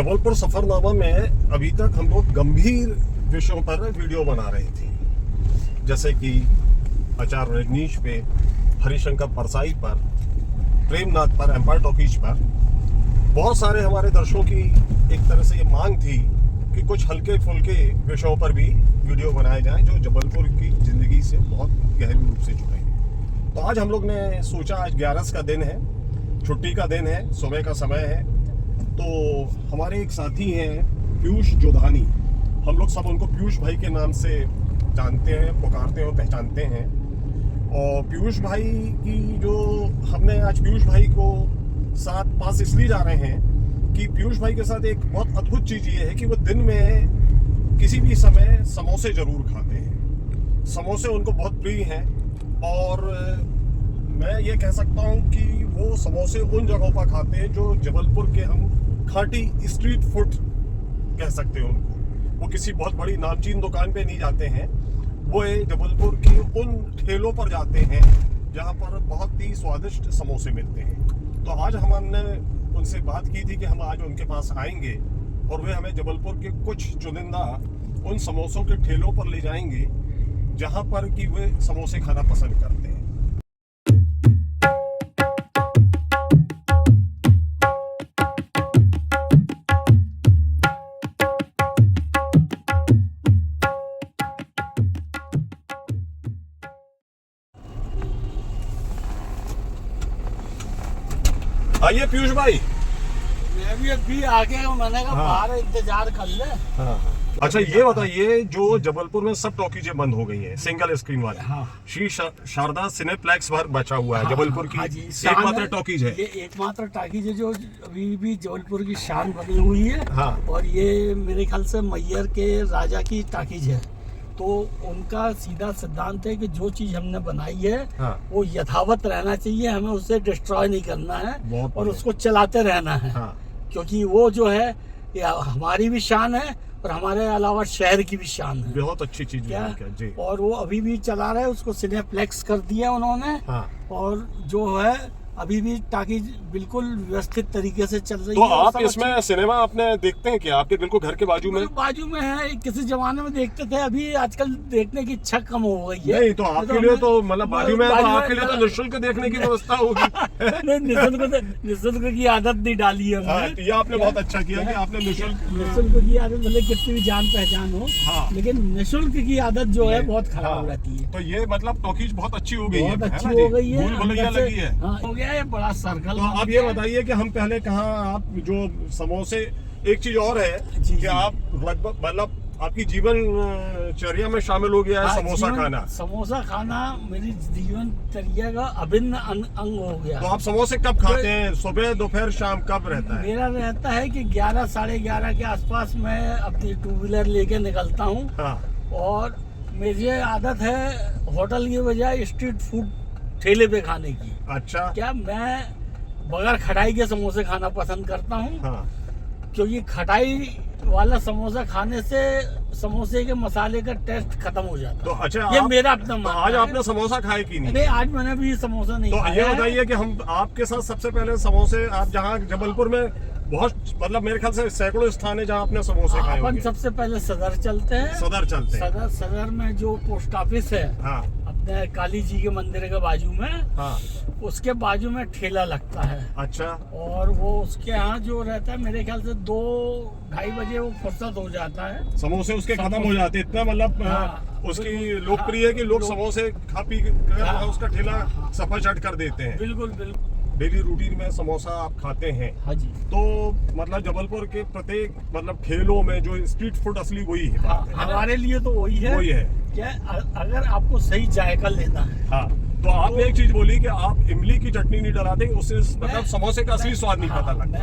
जबलपुर सफरनामा में अभी तक हम लोग गंभीर विषयों पर वीडियो बना रहे थे, जैसे कि आचार्य रजनीश पे, हरिशंकर परसाई पर, प्रेमनाथ पर, एम्पायर टॉकीज पर। बहुत सारे हमारे दर्शकों की एक तरह से ये मांग थी कि कुछ हल्के फुल्के विषयों पर भी वीडियो बनाए जाएं जो जबलपुर की ज़िंदगी से बहुत गहरी रूप से जुड़े हैं। तो आज हम लोग ने सोचा, आज 11 का दिन है, छुट्टी का दिन है, सुबह का समय है। तो हमारे एक साथी हैं पीयूष जोधानी, हम लोग सब उनको पीयूष भाई के नाम से जानते हैं, पुकारते हैं और पहचानते हैं। और पीयूष भाई की जो हमने आज पीयूष भाई को साथ पास इसलिए जा रहे हैं कि पीयूष भाई के साथ एक बहुत अद्भुत चीज़ ये है कि वो दिन में किसी भी समय समोसे ज़रूर खाते हैं। समोसे उनको बहुत प्रिय हैं और मैं ये कह सकता हूँ कि वो समोसे उन जगहों पर खाते हैं जो जबलपुर के हम खाटी स्ट्रीट फूड कह सकते हैं उनको। वो किसी बहुत बड़ी नामचीन दुकान पे नहीं जाते हैं, वो जबलपुर की उन ठेलों पर जाते हैं जहाँ पर बहुत ही स्वादिष्ट समोसे मिलते हैं। तो आज हमने उनसे बात की थी कि हम आज उनके पास आएंगे और वे हमें जबलपुर के कुछ चुनिंदा उन समोसों के ठेलों पर ले जाएंगे जहाँ पर कि वे समोसे खाना पसंद करते हैं। आइए पीयूष भाई। मैं भी अभी आगे हूँ, मैंने कहा बाहर इंतजार कर ले। अच्छा ये बताइए, जो जबलपुर में सब टॉकीजें बंद हो गई हैं सिंगल स्क्रीन वाले, श्री शारदा सिनेप्लेक्स बार बचा हुआ है जबलपुर की एकमात्र टॉकीज है। ये एकमात्र टॉकीज है जो अभी भी जबलपुर की शान बनी हुई है। और ये मेरे ख्याल से मैयर के राजा की टॉकीज है। तो उनका सीधा सिद्धांत है कि जो चीज हमने बनाई है वो यथावत रहना चाहिए, हमें उसे डिस्ट्रॉय नहीं करना है और उसको चलाते रहना है। क्योंकि वो जो है हमारी भी शान है और हमारे अलावा शहर की भी शान है। बहुत अच्छी चीज है जी। और वो अभी भी चला रहे हैं, उसको सिनेप्लेक्स कर दिया उन्होंने। और जो है अभी भी टाकीज बिल्कुल व्यवस्थित तरीके से चल रही है। तो आप इसमें सिनेमा अपने देखते हैं क्या? आपके बिल्कुल घर के बाजू में है। किसी जमाने में देखते थे, अभी आजकल देखने की इच्छा कम हो गई है। नहीं तो आपके लिए तो मतलब बाजू में आपके लिए तो निःशुल्क देखने की व्यवस्था होगी। निःशुल्क की आदत नहीं डाली है हमने। ये आपने बहुत अच्छा किया कि आपने निःशुल्क की आदत, भले कितनी भी जान पहचान हो, लेकिन निःशुल्क की आदत जो है बहुत खराब रहती है। तो ये मतलब टॉकीज बहुत अच्छी हो गई है, बहुत अच्छी हो गई है, लगी है। हो गया है बड़ा सर्कल। तो आप ये बताइए कि हम पहले कहाँ, आप जो समोसे, एक चीज और है कि आप लगभग मतलब आपकी जीवन चर्या में शामिल हो गया है समोसा खाना। समोसा खाना मेरी जीवन चर्या का अभिन्न अंग हो गया। तो आप समोसे कब खाते हैं? सुबह, दोपहर, शाम कब रहता है? मेरा रहता है कि 11 साढ़े 11 के आसपास मैं अपनी 2 व्हीलर लेके निकलता हूँ। और मेरी आदत है होटल की बजाय स्ट्रीट फूड ठेले पे खाने की। अच्छा। क्या मैं बगैर खटाई के समोसे खाना पसंद करता हूँ। क्योंकि खटाई वाला समोसा खाने से समोसे के मसाले का टेस्ट खत्म हो जाता है। तो अच्छा, ये मेरा अपना मानना है। आज आपने समोसा खाए कि नहीं? नहीं, आज मैंने भी समोसा नहीं खाया। तो ये बताइए कि हम आपके साथ सबसे पहले समोसे, आप जहाँ जबलपुर में बहुत मतलब मेरे ख्याल से सैकड़ों स्थान है जहाँ आपने समोसे खाए होंगे। अपन सबसे पहले सदर चलते हैं। सदर में जो पोस्ट ऑफिस है अपने काली जी के मंदिर के बाजू में, उसके बाजू में ठेला लगता है। अच्छा। और वो उसके यहाँ जो रहता है, मेरे ख्याल से 2-2:30 बजे वो फुर्सत हो जाता है, समोसे उसके खत्म हो जाते हैं। इतना मतलब उसकी लोकप्रिय है कि लोग समोसे खा पी कर उसका ठेला सफा चट कर देते हैं। बिल्कुल बिल्कुल। डेली रूटीन में समोसा आप खाते हैं? हाँ जी। तो मतलब जबलपुर के प्रत्येक मतलब ठेलों में जो स्ट्रीट फूड असली वही है। हमारे लिए तो वही है। क्या अगर आपको सही जायका लेना है। तो आपने एक चीज बोली कि आप इमली की चटनी नहीं डलाते, उससे मतलब समोसे का असली स्वाद नहीं पता लगता।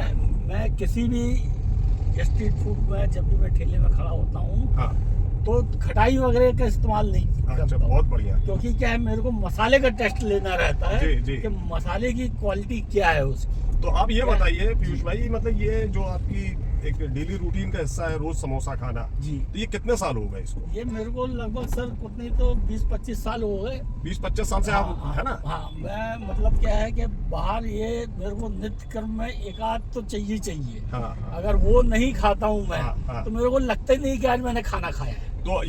मैं किसी भी स्ट्रीट फूड में जब भी मैं ठेले में खड़ा होता हूँ तो खटाई वगैरह का इस्तेमाल नहीं करता। अच्छा, बहुत बढ़िया। क्योंकि क्या है, मेरे को मसाले का टेस्ट लेना रहता है कि मसाले की क्वालिटी क्या है उसकी। तो आप ये बताइए पीयूष भाई, मतलब ये जो आपकी एक डेली रूटीन का हिस्सा है रोज समोसा खाना जी। तो ये कितने साल हो गए इसको? ये मेरे को लगभग सर उतनी तो 20-25 साल हो गए। 20-25 साल से आप है ना? हाँ, मैं मतलब क्या है कि बाहर ये मेरे को नित्य कर्म में एक आध तो चाहिए। हाँ, अगर वो नहीं खाता हूँ मैं हाँ। तो मेरे को लगता ही नहीं कि आज मैंने खाना खाया है। तो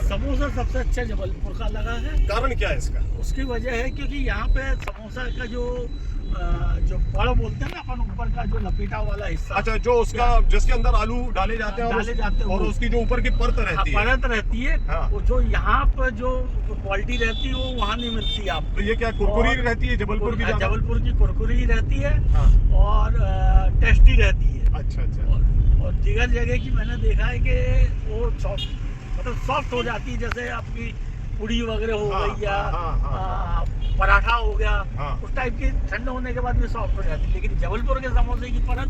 समोसा सबसे अच्छा जबलपुर का लगा है। कारण क्या है इसका? उसकी वजह है क्योंकि यहाँ पे समोसा का जो बड़ बोलते हैं ना अपन, ऊपर का जो लपेटा वाला हिस्सा, अच्छा, जो उसका जिसके अंदर आलू डाले जाते हैं और उसकी जो ऊपर की परत रहती है, परत रहती है, हाँ। वो जो यहाँ पर जो क्वालिटी रहती है वो वहाँ नहीं मिलती आपको। तो ये क्या कुरकुरी रहती है जबलपुर की? जबलपुर की कुरकुरी रहती है, हाँ। और टेस्टी रहती है। अच्छा। और दीगर जगह की मैंने देखा है कि वो मतलब सॉफ्ट हो जाती है, जैसे आपकी पूड़ी वगैरह हो गई या पराठा हो गया, उस टाइप की ठंडा होने के बाद भी सॉफ्ट हो जाती है। लेकिन जबलपुर के समोसे की परत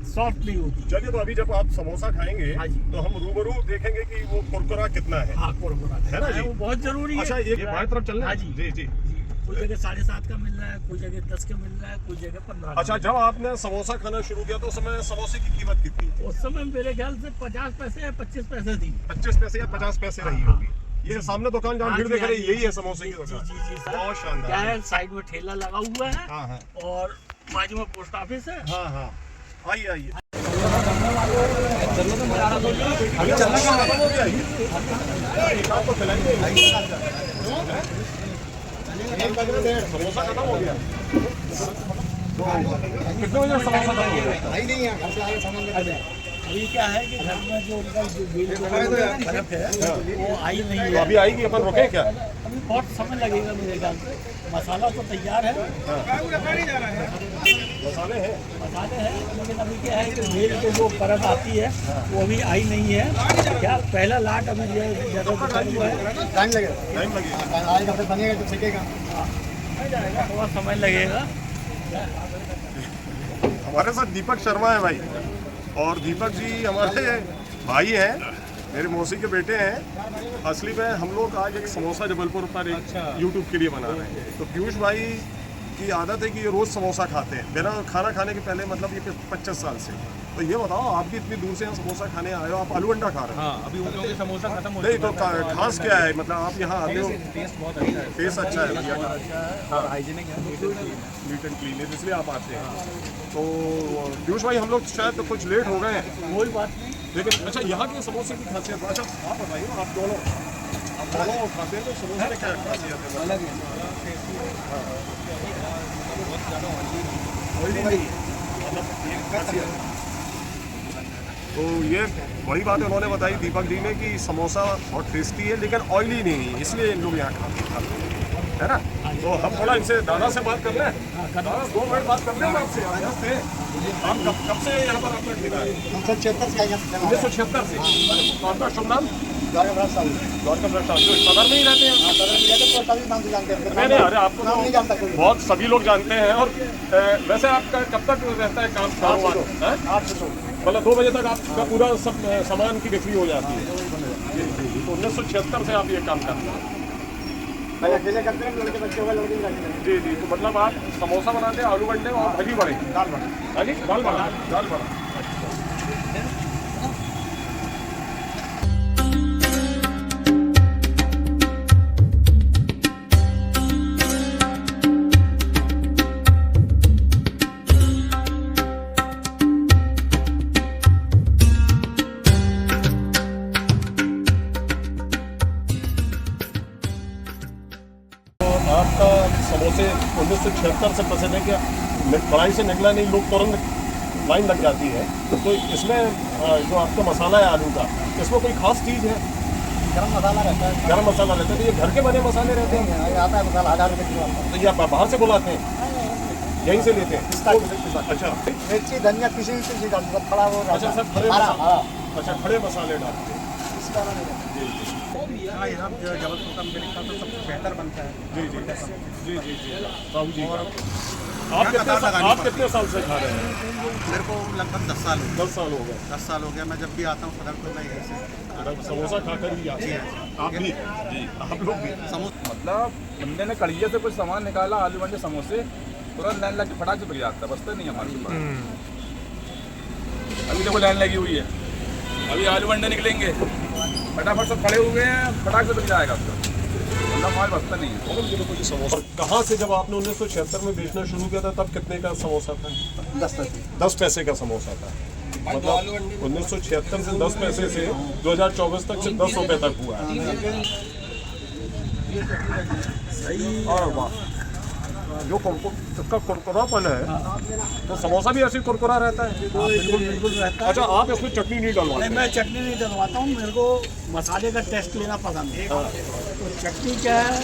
सॉफ्ट नहीं होती। चलिए, तो अभी जब आप समोसा खाएंगे हाँ जी, तो हम रूबरू देखेंगे कि वो कुरकुरा कितना है। हाँ, कुरकुरा है ना जी, वो बहुत जरूरी है। अच्छा, ये बाएं तरफ चलना है? हाँ जी जी। कोई जगह 7.5 का मिल रहा है, कोई जगह 10 का मिल रहा है, कोई जगह 15 का। अच्छा, जब आपने समोसा खाना शुरू किया तो उस समय समोसे की कीमत कितनी थी? उस समय मेरे ख्याल से 50 पैसे या 25 पैसे थी। 25 पैसे या 50 पैसे रही होगी। ये सामने दुकान जहाँ भीड़ देख रहे हैं, यही है समोसे की दुकान। जी सर, बहुत शानदार। क्या है, साइड में ठेला लगा हुआ है, हाँ। और बाजू में पोस्ट ऑफिस है। हाँ। आइए। अभी चलना कहाँ है? हो गया ये? एक आपको खिलाएंगे। समोसा खत्म हो गया। कितने बजे समोसा खत्म हो गया? आई नहीं है, घर से आए सामान लेके। अभी क्या है कि घर में जो उनका जो बिल बर्फ है वो आई नहीं तो है। अभी आएगी, अपन रुके क्या? अभी बहुत समय लगेगा मेरे ख्याल से। मसाला तो तैयार है, मसाले हैं, लेकिन अभी क्या है कि भेल के जो परत आती है वो अभी आई नहीं है। क्या पहला लाट अभी जगह हुआ है, टाइम लगेगा। आएगा फिर बनेगा तो छकेगा। आ जाएगा, थोड़ा समय लगेगा। हमारे साथ दीपक शर्मा है भाई, और दीपक जी हमारे भाई हैं, मेरे मौसी के बेटे हैं। असली में हम लोग आज एक समोसा जबलपुर पर एक यूट्यूब के लिए बना रहे हैं। तो पीयूष भाई की आदत है कि ये रोज़ समोसा खाते हैं बिना खाना खाने के पहले, मतलब ये 25 साल से। तो ये बताओ, आप भी इतनी दूर से यहाँ समोसा खाने आए हो, आप आलू अंडा खा रहे हो? हाँ, अभी उन लोगों के समोसा खत्म हो नहीं तो खास क्या है, मतलब आप यहाँ आते हो? टेस्ट बहुत अच्छा है। टेस्ट अच्छा है भैया का, और हाइजीनिक है, नीट एंड क्लीन है, इसलिए आप आते हैं। तो पीयूष भाई, हम लोग शायद तो कुछ लेट हो गए हैं, कोई बात नहीं। लेकिन अच्छा, यहाँ के समोसे की खासियत, अच्छा आप बताइए, आप दोनों खाते हैं तो समोसे में क्या खासियत है? अलग है, तो ये वही बात उन्होंने बताई दीपक जी ने कि समोसा बहुत टेस्टी है लेकिन ऑयली नहीं है, इसलिए इन लोग यहाँ खाते हैं ना। तो हम थोड़ा इनसे दादा से बात कर लें। दादा, 2 मिनट बात कर लें आपसे। आप कब से यहाँ पर आपका ठेका है? 1976 से। तो आपका शुभ नाम? द्वारका प्रसाद। जो सदर में ही रहते हैं? नहीं, अरे आपको नहीं जानता कोई। बहुत सभी लोग जानते हैं। और वैसे आपका कब तक रहता है काम? 8 से 2, मतलब 2 बजे तक आपका पूरा सब सामान की बिक्री हो जाती है। तो 1976 से आप ये काम करते हैं? अकेले करते हैं, लड़के बच्चे होगा, लड़के नहीं करते। जी। तो मतलब आप समोसा बनाते हैं, आलू बंडे और भाजी बड़े, दाल बड़ा। आपका समोसे 1976 से प्रसिद्ध है कि कढ़ाई से निकला नहीं, लोग तुरंत लाइन लग जाती है। तो इसमें जो आपका मसाला है आलू का, इसमें कोई खास चीज़ है? गरम मसाला रहता है। गरम मसाला रहता है। तो ये घर के बने मसाले रहते हैं? ये आता है मसाला 1000 रुपये किलो आता है। तो ये आप बाहर से बुलाते हैं, यहीं से लेते हैं? अच्छा, मिर्ची धनिया किसी भी चीज़ डाल दो, खड़ा वो अच्छा, सब खड़े खड़े मसाले डालते हैं। हाँ, यहाँ जबलपुर का मेरे ख्याल से सबसे बेहतर बनता है। जी। साहू जी। आप कितने साल से खा रहे हैं? मेरे को लगभग 10 साल हो गए। 10 साल हो गए। 10 साल हो गया। मैं जब भी आता हूँ सदर तो मैं यहीं से समोसा खाकर ही आते हैं। आप भी? जी, आप लोग भी? मतलब बंदे ने कड़िये से कुछ सामान निकाला, आलू बंडे समोसे, तुरंत लाइन लग के फटाक से बिक जाता है, बचता नहीं है हमारे पास। अभी देखो लाइन लगी हुई है, अभी आलू बंडे निकलेंगे, फटाफट सब खड़े हुए हैं, फटाक से बिक जाएगा उसका, मतलब माल बचता नहीं है। समोसा कहाँ से, जब आपने 1976 में बेचना शुरू किया था तब कितने का समोसा था? 10 पैसे का समोसा था। मतलब 1976 से 10 पैसे से 2024 तक सिर्फ 10 रुपए तक हुआ है। और वाह, जो इसका कुरकुरापन है तो समोसा भी ऐसे कुरकुरा रहता है। बिल्कुल रहता है। अच्छा, आप इसमें चटनी नहीं डलवाते? नहीं, मैं चटनी नहीं डलवाता हूँ, मेरे को मसाले का टेस्ट लेना पसंद है। तो चटनी क्या है,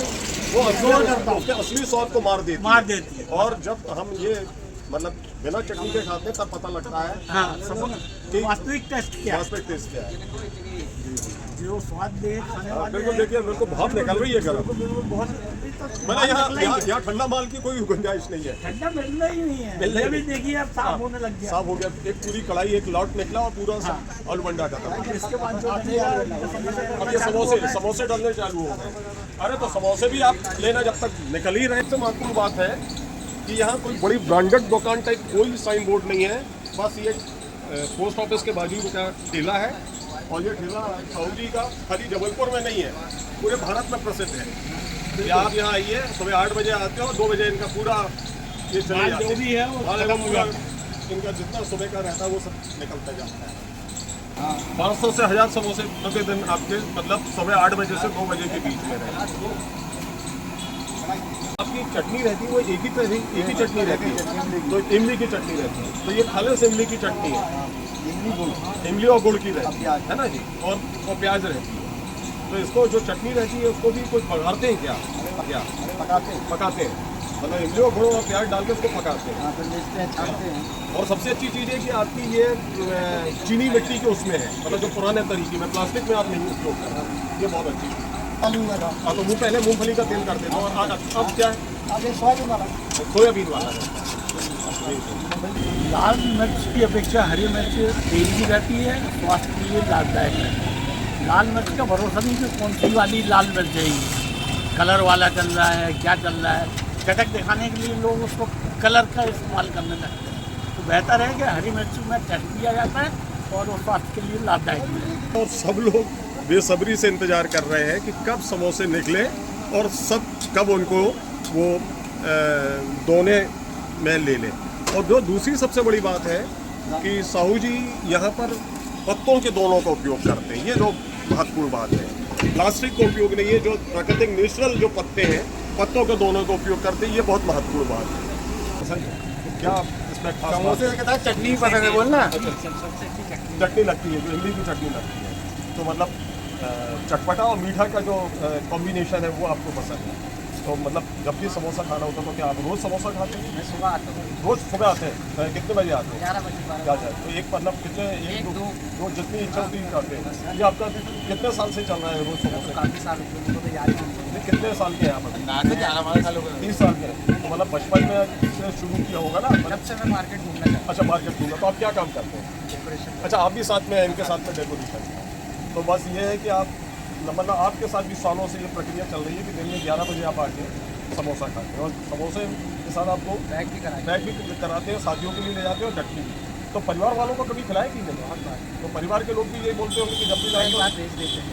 वो उसके असली स्वाद को मार देती है। और जब हम ये मतलब बिना चटनी के खाते हैं तब पता लगता है हाँ, वास्तविक टेस्ट क्या है, वास्तविक टेस्ट क्या है। जो स्वाद दे खाने वाले। बिल्कुल, देखिए मेरे को भाप निकल रही है गर्म। मतलब यहाँ ठंडा माल की कोई गुंजाइश नहीं है। ठंडा मिलना ही नहीं है। मिलना ही भी देखिए अब साफ होने लग गया। साफ हो गया, एक पूरी कढ़ाई, एक लॉट निकला और पूरा आलू बंडा खत्म। इसके बाद जो अब ये समोसे डलने चालू हो गए। अरे तो समोसे भी आप लेना जब तक निकल ही रहे। तो महत्वपूर्ण बात है कि यहाँ कोई बड़ी ब्रांडेड दुकान टाइप कोई साइन बोर्ड नहीं है। बस ये पोस्ट ऑफिस के बाजू का ठेला है, और ये ठेला सऊदी का खाली जबलपुर में नहीं है, पूरे भारत में प्रसिद्ध है। कि आप यहाँ आइए, सुबह 8 बजे आते हो, 2 बजे इनका पूरा ये चले जाते हैं। पूरा इनका जितना सुबह का रहता है वो सब निकलता जाता है। 500 से 1000 समोसे प्रतिदिन आपके मतलब सुबह 8 बजे से 2 बजे के बीच में रहते। आपकी चटनी रहती है वो एक ही चटनी रहती है, तो इमली की चटनी रहती है। तो ये खालिस इमली की चटनी है, इमली और गुड़ की रहती है ना जी, और प्याज रहती है। तो इसको जो चटनी रहती है उसको भी कुछ पकाते हैं क्या? पकाते हैं, मतलब इमली और गुड़ और प्याज डाल के उसको पकाते हैं। और सबसे अच्छी चीज़ है कि आपकी ये चीनी मिट्टी के उसमें है, मतलब जो पुराने तरीके में, प्लास्टिक में आप नहीं उपयोग कर रहे, ये बहुत अच्छी चीज़ है। हाँ, तो पहले मूंगफली का तेल करते थे, और अब क्या है? सोयाबीन वाला है। लाल मिर्च की अपेक्षा हरी मिर्च तेज भी रहती है, स्वास्थ्य के लिए लाभदायक है। लाल मिर्च का भरोसा नहीं कि कौन सी वाली लाल मिर्च है, कलर वाला चल रहा है, क्या चल रहा है। चटक दिखाने के लिए लोग उसको कलर का इस्तेमाल करने लगते हैं। तो बेहतर है कि हरी मिर्च में टेस्ट किया जाता है और वो स्वास्थ्य के लिए लाभदायक है। और सब लोग बेसब्री से इंतजार कर रहे हैं कि कब समोसे निकले और सब कब उनको वो दोने में ले लें। और जो दूसरी सबसे बड़ी बात है कि साहू जी यहाँ पर पत्तों के दोनों का उपयोग करते हैं, ये जो महत्वपूर्ण बात है। प्लास्टिक का उपयोग नहीं है, जो प्राकृतिक नेचुरल जो पत्ते हैं, पत्तों के दोनों का उपयोग करते हैं, ये बहुत महत्वपूर्ण बात है। क्या इसमें खास समोसे के साथ चटनी पसंद है बोलना? चटनी लगती है, जो इमली की चटनी लगती है, तो मतलब चटपटा और मीठा का जो कॉम्बिनेशन है वो आपको पसंद है। तो मतलब जब भी समोसा खाना होता है तो क्या आप रोज़ समोसा खाते हैं? मैं सुबह आता हूँ। रोज़ सुबह आते हैं? कितने बजे आते हैं? 11 बजे 12 क्या जाए तो एक मतलब कितने एक दो जितनी इच्छा होती है खाते हैं। ये आपका कितने साल से चल रहा है रोज़ समोसा? काफ़ी साल हो गए, तो याद नहीं। कितने साल के हैं आप? 11 साल हो गए। 30 साल के हैं। तो मतलब बचपन में से शुरू किया होगा ना? जब से मैं मार्केट घूमना चाहता हूँ। अच्छा, मार्केट घूमना। तो आप क्या काम करते हैं? डेकोरेशन। अच्छा, आप भी साथ में इनके साथ में डेकोरेशन। तो बस ये है कि आप मतलब आपके साथ भी सालों से ये प्रक्रिया चल रही है कि दिन में 11 बजे आप आके समोसा खाते हैं, और समोसे के साथ आपको पैक भी कराते हैं, साथियों के लिए ले जाते हैं और चटनी भी। तो परिवार वालों को कभी खिलाए कि नहीं? तो परिवार के लोग भी यही बोलते होंगे कि जब भी जाए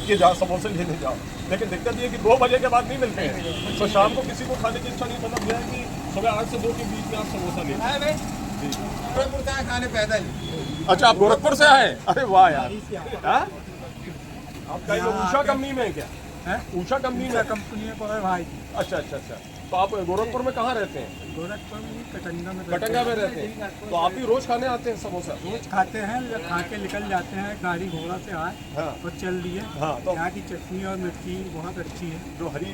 कि जाओ समोसे लेने जाओ। लेकिन दिक्कत ये है कि 2 बजे के बाद नहीं मिलते हैं, तो शाम को किसी को खाने की इच्छा नहीं। मतलब यह है कि सुबह 8 से 2 के बीच में आप समोसा लेते हैं। खाने पैदल। अच्छा, आप गोरखपुर से आए? अरे वाह यार, आपका ये उषा कंपनी में है क्या? है उषा कंपनी में? कंपनी है भाई। अच्छा अच्छा अच्छा। तो आप गोरखपुर में कहाँ रहते हैं? गोरखपुर में कटंगा में रहते हैं। तो आप भी रोज खाने आते हैं समोसा? रोज खाते हैं, खा के निकल जाते हैं, गाड़ी घोड़ा से आए। हाँ। और चल दिए। हाँ, तो यहाँ की चटनी और मिर्ची बहुत अच्छी है। जो हरी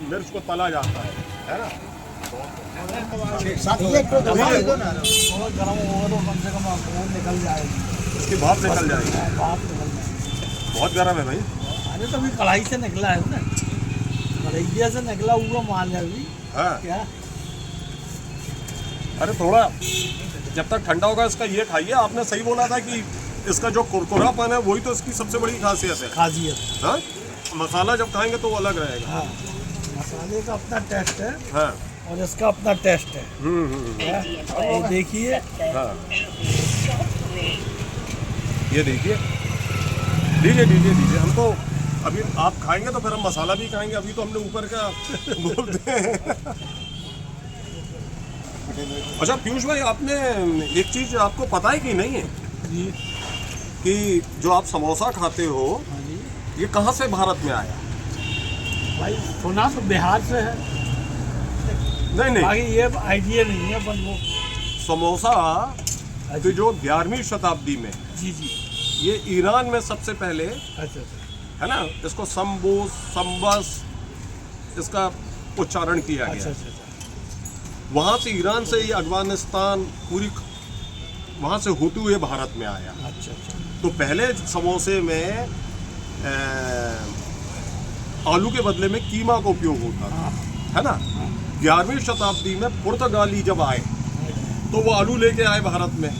मिर्च को तला जाता है ना? बहुत गर्म होगा तो कम से कम निकल जाएगी, इसकी भाप निकल जाएगी। भाप निकल जाएगी। बहुत गर्म है भाई। अरे तो अभी कढ़ाई से निकला है ना, कढ़ाइया से निकला हुआ माल है अभी। हाँ। क्या अरे थोड़ा जब तक ठंडा होगा इसका ये खाइए। आपने सही बोला था कि इसका जो कुरकुरापन है वही तो इसकी सबसे बड़ी खासियत है। खासियत। हाँ, मसाला जब खाएंगे तो वो अलग रहेगा। हाँ, मसाले का अपना टेस्ट है। हाँ, और इसका अपना टेस्ट है। देखिए। हाँ, ये देखिए, दीजिए। हम तो अभी आप खाएंगे तो फिर हम मसाला भी खाएंगे। अभी तो हमने ऊपर का बोलते हैं। अच्छा पीयूष भाई, आपने एक चीज आपको पता है कि नहीं है जी, कि जो आप समोसा खाते हो ये कहाँ से भारत में आया? भाई सुना तो बिहार से है। नहीं, बाकी ये आइडिया नहीं है, पर वो समोसा कि जो 11वीं शताब्दी में जी ये ईरान में सबसे पहले, अच्छा है ना, इसको संबस इसका उच्चारण किया गया। अच्छा। वहाँ से ईरान से ये अफगानिस्तान पूरी वहाँ से होते हुए भारत में आया। अच्छा। तो पहले समोसे में आलू के बदले में कीमा का उपयोग होता था, है ना। 11वीं शताब्दी में पुर्तगाली जब आए तो वो आलू लेके आए भारत में।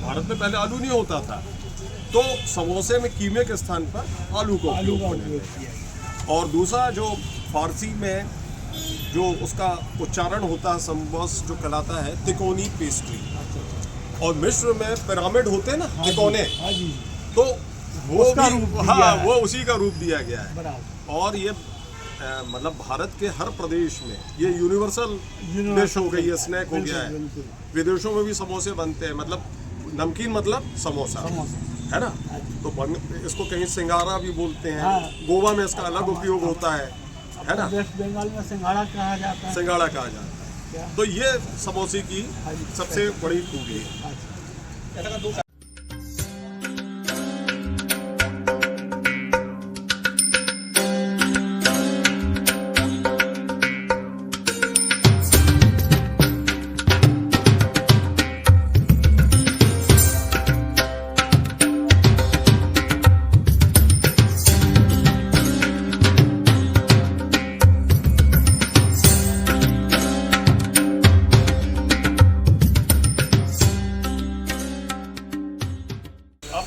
भारत में पहले आलू नहीं होता था, तो समोसे में कीमे के स्थान पर आलू का उपयोग किया। और दूसरा जो फारसी में जो उसका उच्चारण होता है संबस, जो कहलाता है तिकोनी पेस्ट्री। और मिस्र में पिरामिड होते हैं ना तिकोने, तो वो वो उसी का रूप दिया गया है। और ये मतलब भारत के हर प्रदेश में ये यूनिवर्सल डिश हो गई है, स्नैक हो गया है। विदेशों में भी समोसे बनते हैं, मतलब नमकीन मतलब समोसा, है ना। तो इसको कहीं सिंगारा भी बोलते हैं। गोवा में इसका अलग उपयोग होता है ना। वेस्ट बंगाल में सिंगाड़ा कहा जाता है। सिंगाड़ा कहा जाता है। तो ये समोसे की सबसे बड़ी खूबी है।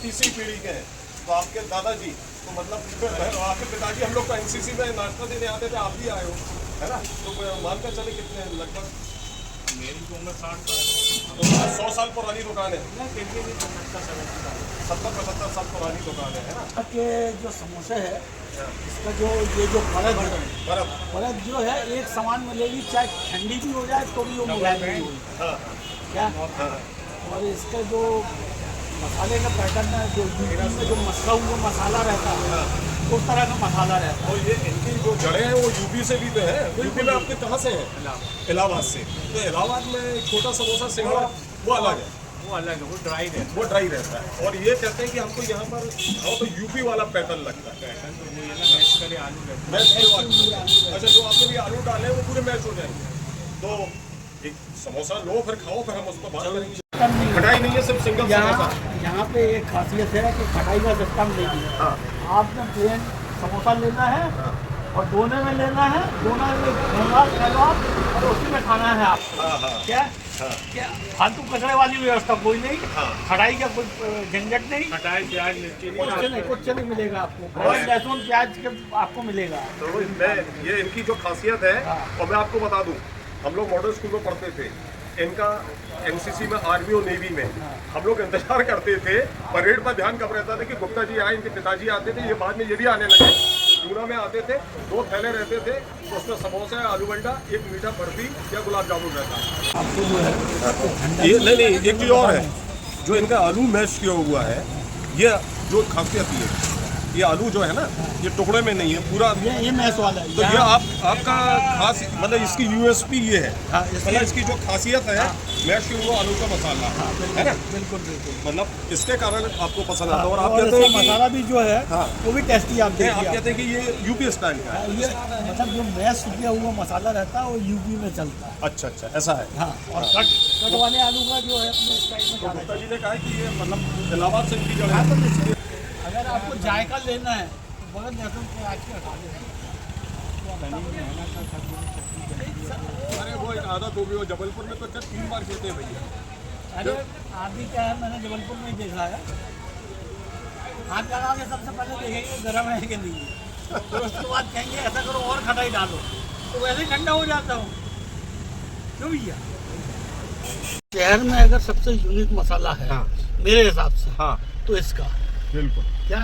तीसरी पीढ़ी के हैं, तो आपके दादाजी तो मतलब आपके पिताजी हम लोग को एनसीसी में नाश्ता देने आते थे, आप भी आए हो, है ना। तो मानकर चले कितने लगभग मेरी तो उम्र 60 साल, 100 साल पुरानी दुकान है। 70-75 साल पुरानी दुकान है ना। के जो समोसे है इसका जो ये जो परत जो है एक समान मिलेगी, चाहे ठंडी भी हो जाए तो भी वो मुलायम नहीं होगी। क्या और इसका जो मसाले का पैटर्न है, जो में जो मसला हुआ मसाला रहता है उस तरह का मसाला रहता है। और ये इनकी जो जड़ें हैं वो यूपी से भी तो है। यूपी में आपके कहाँ से हैं? इलाहाबाद से। तो इलाहाबाद में छोटा समोसा सिंगाड़ा वो अलग है, वो ड्राई रहता है। और ये कहते हैं कि हमको यहाँ पर आओ तो यूपी वाला पैटर्न लगता है। अच्छा, जो आपने भी आलू डाले वो पूरे मैच हो जाएंगे। तो एक समोसा लो, फिर खाओ, फिर हम उस पर बात करेंगे। खटाई नहीं है, सिर्फ सिंगल समोसा। यहाँ पे एक खासियत है कि खटाई का सिस्टम नहीं है। आपने प्लेन समोसा लेना है और दोने में लेना है, दोनों में और उसी में खाना है आप। क्या फालतू कचरे वाली व्यवस्था कोई नहीं। खटाई का कोई झंझट नहीं। खटाई प्याज कुछ नहीं मिलेगा आपको। और लहसुन प्याज के आपको मिलेगा। तो मैं ये इनकी जो खासियत है और मैं आपको बता दूं, हम लोग मॉडल स्कूल में पढ़ते थे। इनका एनसीसी में, आर्मी और नेवी में हम लोग इंतजार करते थे। परेड पर ध्यान कब रहता था कि गुप्ता जी आए, इनके पिताजी आते थे। ये बाद में ये भी आने लगे। जूना में आते थे, 2 थैले रहते थे, तो उसमें समोसा, आलू बंडा, एक मीठा बर्फी या गुलाब जामुन रहता है। ये नहीं, एक चीज़ और है, जो इनका आलू मैश किया हुआ है, ये जो खासियत ये आलू जो है ना, ये टुकड़े में नहीं है पूरा, ये मैश वाला है। तो ये आपका खास मतलब इसकी यूएसपी ये है। मतलब इसकी जो खासियत है मैश किया हुआ आलू का मसाला, है ना। बिल्कुल मतलब इसके कारण आपको पसंद आता है। और आप कहते हैं मसाला भी जो है वो भी टेस्टी। आप कहते हैं कि ये यूपी स्टाइल का है। ये मतलब जो मैश किया हुआ मसाला रहता है वो यूपी में चलता है। अच्छा, ऐसा है। हाँ, और कट वाले आलू का जो है अपने स्टाइल में। गुप्ता जी ने कहा कि ये मतलब इलाहाबाद से इनकी जगह। अगर आपको जायका लेना है तो बगैर लहसुन प्याज के हटा देना। अरे वो एक आदत होगी, वो जबलपुर में तो 3 बार खेते हैं भैया। अरे अभी क्या है, मैंने जबलपुर में ही देखा है, हाथ लगा के सबसे पहले देखेंगे गर्म है कि नहीं, फिर उसके बाद कहेंगे ऐसा करो और खटाई डालो, तो वैसे ही ठंडा हो जाता हूँ। क्यों भैया? शहर में अगर सबसे यूनिक मसाला है, हाँ। मेरे हिसाब से, हाँ तो इसका बिल्कुल। क्या,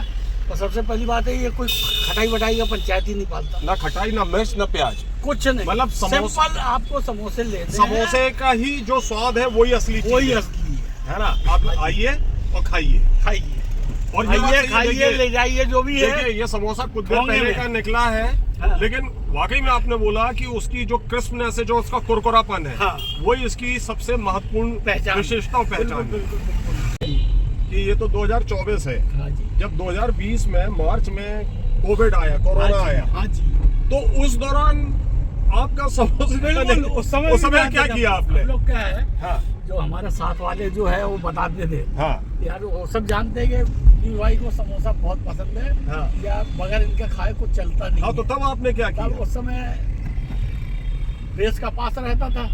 और सबसे पहली बात है, ये कोई खटाई वटाई का पंचायत ही नहीं पालता, ना खटाई, ना मिर्च, ना प्याज, कुछ नहीं। मतलब सिंपल आपको समोसे लेने हैं, समोसे का ही जो स्वाद है वही असली चीज़ वही असली है ना। आप आइए और खाइए, खाइए और ये बात खाइए सही है, खाइए, देखिए- ले जाइए जो भी है। देखिए ये समोसा कुछ देर होंगे पहले में। का निकला है, हाँ। लेकिन वाकई में आपने बोला कि उसकी जो क्रिस्पनेस है, जो उसका कुरकुरापन है, हाँ। वही इसकी सबसे महत्वपूर्ण पहचान, विशेषता और पहचान है। बिल्कुल, कि ये तो 2024 है, हाँ जी, जब 2020 में मार्च में कोविड आया, कोरोना आया, हाँ जी, तो उस दौरान आपका समोसे बिल्कुल, उस समय क्या किया आपने? हम लोग क्या है, हाँ जो हमारे साथ वाले जो है वो बताते थे, हाँ यार वो सब जानते हैं कि पीयू भाई को समोसा बहुत पसंद है, हाँ। या बगैर इनके खाए कुछ चलता नहीं। हाँ, तो तब आपने क्या तब किया? उस समय प्रेस का पास रहता था,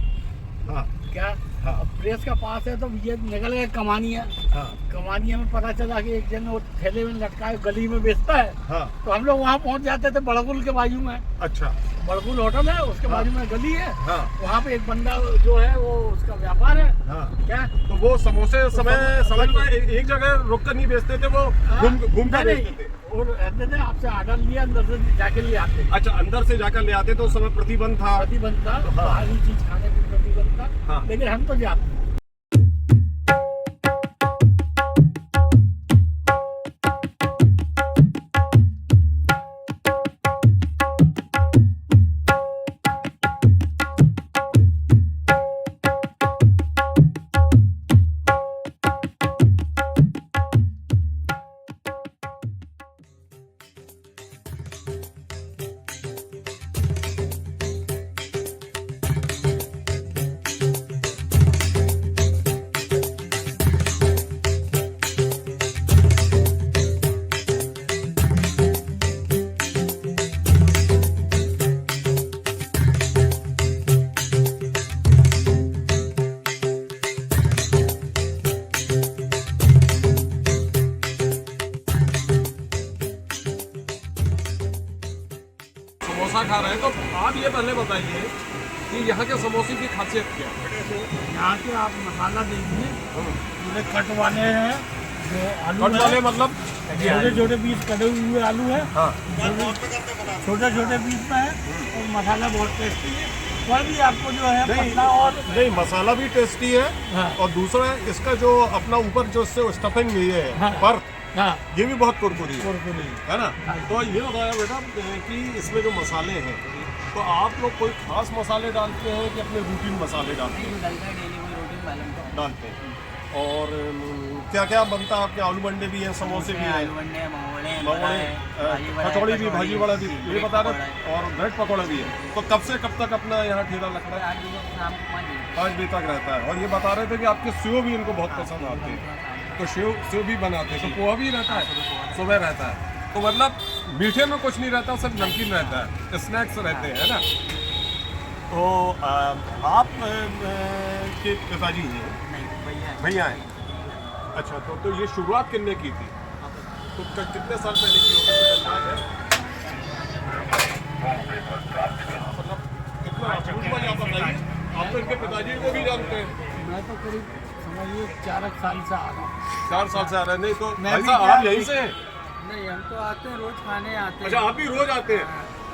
हाँ क्या, हाँ। अब प्रेस का पास है तो ये निकल गए कमानिया, हाँ कमानिया में पता चला कि एक जन वो थैले में लटकाए गली में बेचता है, हाँ। तो हम लोग वहाँ पहुँच जाते थे, बड़गुल के बाजू में, अच्छा। बड़गुल होटल है, उसके हाँ। बाजू में गली है, हाँ वहाँ पे एक बंदा जो है वो उसका व्यापार है, हाँ। क्या, तो वो समोसे समझ में एक जगह रुक कर नहीं बेचते थे, वो घूम कर नहीं, बेचते थे। और रहते थे, आपसे आर्डर लिया, अंदर से जाके ले आते, अच्छा, अंदर से जाकर ले आते, तो उस समय प्रतिबंध था। प्रतिबंध था, हाँ। बाहरी चीज खाने की प्रतिबंध था, हाँ। लेकिन हम तो जाते। समोसा खा रहे हैं, तो आप ये पहले बताइए कि यहाँ के समोसे की खासियत क्या है? यहाँ के आप मसाला देखिए, पूरे कट वाले हैं, जो आलू कट वाले मतलब? छोटे छोटे पीस कटे हुए आलू है, हाँ। छोटे छोटे पीस में है, और मसाला बहुत टेस्टी है, वह भी आपको जो है नहीं, पतला और नहीं, मसाला भी टेस्टी है, हाँ। और दूसरा इसका जो अपना ऊपर जो इससे स्टफिंग हुई है, हाँ। पर हाँ, ये भी बहुत कुरकुरी है, कुरकुरी। है ना? हाँ। तो ये बताया बेटा कि इसमें जो मसाले हैं, तो आप लोग कोई खास मसाले डालते हैं कि अपने रूटीन मसाले डालते हैं? डालते हैं। और क्या क्या बनता है आपके? आलू बंडे भी हैं, समोसे भी हैं, मंगोड़े, कचौड़ी भी, भाजी वाला भी, ये बता रहे, और ब्रेड पकौड़ा भी है। तो कब से कब तक अपना यहाँ ठेला लगता है? 5 बजे तक रहता है। और ये बता रहे थे कि आपके सेव भी इनको बहुत पसंद आते हैं, तो सेव भी बनाते हैं। तो पोहा भी रहता है, सुबह रहता है। तो मतलब मीठे में कुछ नहीं रहता, सिर्फ नमकीन रहता है, स्नैक्स रहते हैं, है ना? तो आप के पिताजी हैं? भैया हैं। अच्छा, तो ये शुरुआत कितने की थी? तो कितने साल पहले की होगी? मतलब कितना आप बताइए, आप तो इनके पिताजी को भी जानते हैं। मैं तो करीब समझिए 4 साल से आ रहा हूँ। 4 साल से आ रहे हैं। नहीं तो मैं भी ऐसा आप क्या- यहीं से हैं? नहीं, हम तो आते हैं, रोज खाने आते अच्छा, आप भी रोज आते हैं?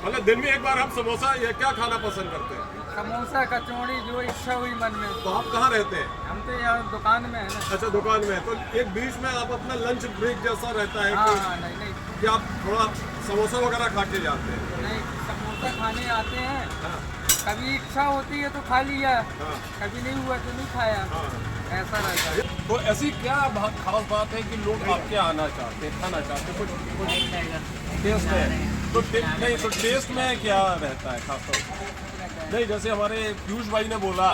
मतलब दिन में एक बार आप समोसा या क्या खाना पसंद करते हैं? समोसा कचौड़ी जो इच्छा हुई मन में। तो आप कहाँ रहते हैं? हम तो यहाँ दुकान में है ना। अच्छा, दुकान में। तो एक बीच में आप अपना लंच ब्रेक जैसा रहता है हाँ कि, हाँ, नहीं नहीं कि आप थोड़ा समोसा वगैरह खा के जाते हैं? नहीं, समोसा खाने आते हैं, हाँ, कभी इच्छा होती है तो खा लिया, हाँ, कभी नहीं हुआ तो नहीं खाया, हाँ। ऐसा रहता है। तो ऐसी क्या खास बात है कि लोग आपके आना चाहते हैं, खाना चाहते हैं? कुछ टेस्ट है तो नहीं, तो टेस्ट में क्या रहता है खास तौर पर? नहीं, जैसे हमारे पीयूष भाई ने बोला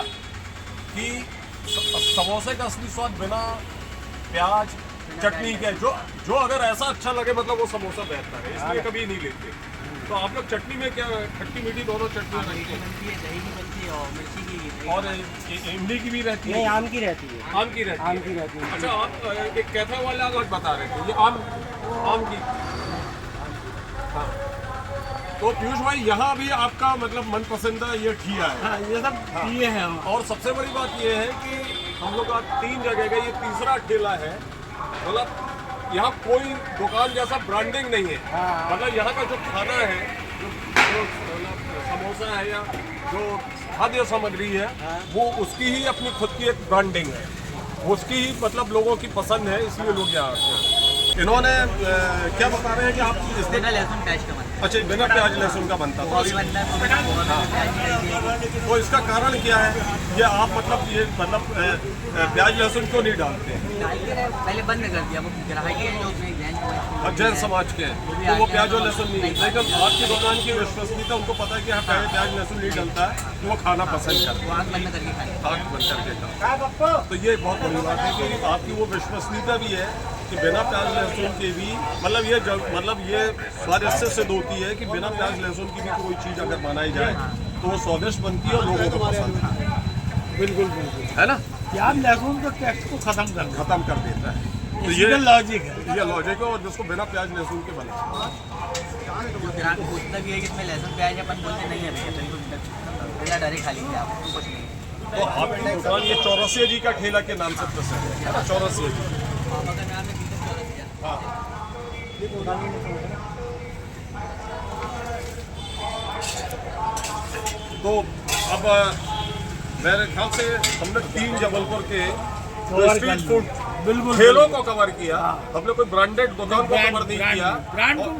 कि समोसे का असली स्वाद बिना प्याज चटनी के, जो अगर ऐसा अच्छा लगे, मतलब वो समोसा बेहतर है, इसलिए कभी नहीं लेते। तो आप लोग चटनी में क्या खट्टी मीठी दोनों चटनी रखते हैं? बनती है, दही की बनती है और मिर्ची की। और इमली की भी रहती है? नहीं, आम की रहती है। आम की रहती है? आम की रहती है। अच्छा, आप एक कैथा वाला कुछ बता रहे थे, ये आम की। हाँ, तो पीयूष भाई यहाँ भी आपका मतलब मनपसंदा ये ठिया है? हाँ, ये सब ये है। और सबसे बड़ी बात ये है कि हम लोग आज 3 जगह गए, ये तीसरा ठेला है। मतलब यहाँ कोई दुकान जैसा ब्रांडिंग नहीं है। मतलब यहाँ का जो खाना है, जो समोसा है या जो खाद्य सामग्री है, वो उसकी ही अपनी खुद की एक ब्रांडिंग है, उसकी ही मतलब लोगों की पसंद है, इसलिए लोग यहाँ आते हैं। इन्होंने क्या बता रहे हैं कि आप बिना लहसुन प्याज का बनता है। अच्छा, बिना प्याज लहसुन का बनता वो भी बनता है, तो बिना प्याज नहीं। तो इसका कारण क्या है? ये आप मतलब प्याज लहसुन क्यों नहीं डालते हैं? डालते रहे, पहले बंद कर दिया। वो ग्राहक है जो उसमें जैन समाज के हैं, तो वो प्याज और लहसुन नहीं। लेकिन आपकी दुकान की विश्वसनीयता, उनको पता है कि यहाँ प्याज लहसुन नहीं डलता है, तो वो खाना पसंद करते हैं, आग बंद करके खाते हैं। आग बंद करके खाते। तो ये बहुत बड़ी बात है कि आपकी वो विश्वसनीयता भी है कि बिना प्याज लहसुन के भी मतलब ये स्वाद इससे सिद्ध होती है कि बिना प्याज लहसुन की भी कोई चीज़ अगर बनाई जाए तो वो स्वादिष्ट बनती है और लोगों को पसंद है। बिल्कुल बिल्कुल है ना? प्याज लहसुन तो टेस्ट को खत्म कर देता है। तो ये लॉजिक है। ये लॉजिक है, और जिसको बिना प्याज लहसुन के बना। जो ग्राहक पूछता भी है कि इसमें लहसुन प्याज है, अपन बोलते नहीं है भैया, तो डायरेक्ट खा लीजिए आप, कुछ नहीं। तो आपकी दुकान ये चौरसिया जी का ठेला के नाम से प्रसिद्ध है ना? चौरसिया जी। पापा का नाम है दीपक चौरसिया। हाँ। तो अब मेरे ख्याल से हमने 3 जबलपुर के स्ट्रीट फूड बिल्कुल ठेलों को कवर किया। हमने कोई ब्रांडेड दुकान को कवर नहीं किया। ब्रांड को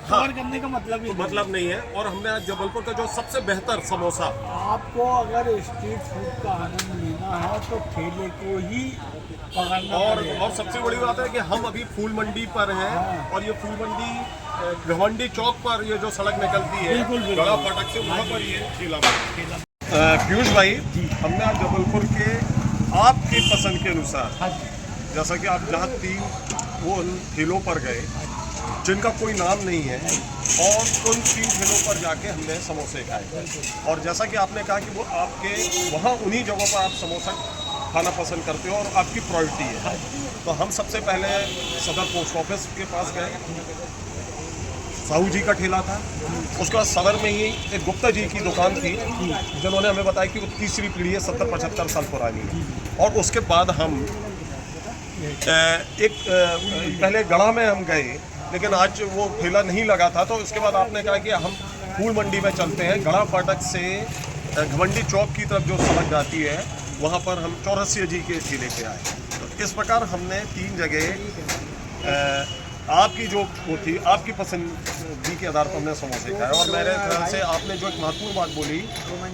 कवर करने का मतलब नहीं है। और हमने आज जबलपुर का जो सबसे बेहतर समोसा, आपको अगर स्ट्रीट फूड का आनंद लेना है तो ठेले को ही पकड़ना पड़ेगा। और सबसे बड़ी बात है कि हम अभी फूल मंडी पर हैं। और ये फूल मंडी घमंडी चौक पर ये जो सड़क निकलती है बड़ा फाटक से, वहाँ पर ये ठेला। पीयूष भाई, हमने आज जबलपुर के आपकी पसंद के अनुसार, जैसा कि आप जहाँ 3 वो ठेलों पर गए जिनका कोई नाम नहीं है, और उन 3 ठेलों पर जाके हमने समोसे खाए। और जैसा कि आपने कहा कि वो आपके वहाँ उन्हीं जगहों पर आप समोसा खाना पसंद करते हो और आपकी प्रायोरिटी है। तो हम सबसे पहले सदर पोस्ट ऑफिस के पास गए, साहू जी का ठेला था। उसके बाद सदर में ही एक गुप्ता जी की दुकान थी, जिन्होंने हमें बताया कि वो तीसरी पीढ़ी है, 70-75 साल पुरानी है। और उसके बाद हम पहले गढ़ा में हम गए, लेकिन आज वो ठेला नहीं लगा था। तो उसके बाद आपने कहा कि हम फूल मंडी में चलते हैं। गढ़ा फाटक से घमंडी चौक की तरफ जो सड़क जाती है, वहाँ पर हम चौरसिया जी के ठेले पे आए। तो इस प्रकार हमने 3 जगह आपकी जो वो थी, आपकी पसंदगी के आधार पर हमने समोसे खाए। और मेरे ख्याल से आपने जो एक महत्वपूर्ण बात बोली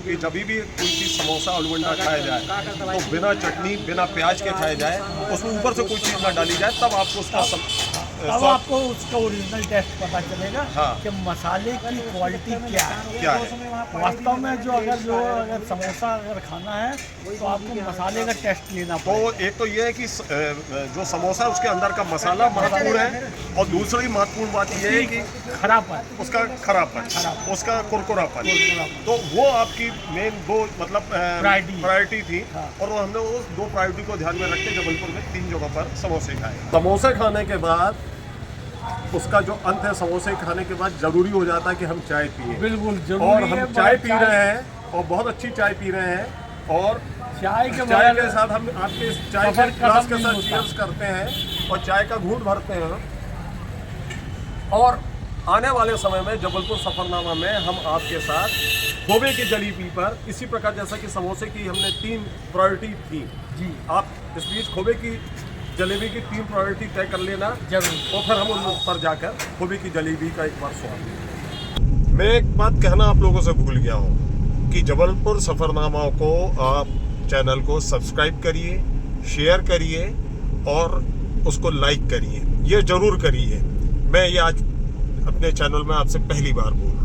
कि जब भी कोई चीज़ समोसा आलूबंडा खाया जाए तो बिना चटनी बिना प्याज के खाया जाए, उसमें ऊपर से कोई चीज़ ना डाली जाए, तब आपको उसका अब आपको उसका ओरिजिनल टेस्ट पता चलेगा। हाँ। कि मसाले की क्वालिटी क्या है। वास्तव में अगर समोसा अगर खाना है तो आपको मसाले का टेस्ट लेना पड़ेगा। तो एक तो ये है कि जो समोसा है उसके अंदर का मसाला महत्वपूर्ण है, और दूसरी महत्वपूर्ण बात ये है कि खराबपन, उसका खराबपन, उसका कुरकुरापन। तो वो आपकी मेन 2 मतलब प्रायोरिटी थी। और वो हमने उस 2 प्रायोरिटी को ध्यान में रख के जबलपुर में 3 जगहों पर समोसे खाए। समोसे खाने के बाद उसका जो अंत है, समोसे खाने के बाद जरूरी हो जाता है कि हम चाय पिए। बिल्कुल जरूरी और है। हम चाय पी रहे हैं, और बहुत अच्छी चाय पी रहे हैं। और चाय के साथ हम आपके चाय के ग्लास के साथ चीयर्स करते हैं और चाय का घूंट भरते हैं। और आने वाले समय में जबलपुर सफरनामा में हम आपके साथ खोबे की जलेबी पर, इसी प्रकार जैसा कि समोसे की हमने 3 प्रायोरिटी थी जी, आप इस बीच खोबे की जलेबी की 3 प्रायोरिटी तय कर लेना जरूर। और फिर हम उन पर जाकर खोबे की जलेबी का एक बार स्वाद। मैं एक बात कहना आप लोगों से भूल गया हूँ कि जबलपुर सफरनामा को आप चैनल को सब्सक्राइब करिए, शेयर करिए और उसको लाइक करिए। ये जरूर करिए। मैं ये आज अपने चैनल में आपसे पहली बार बोल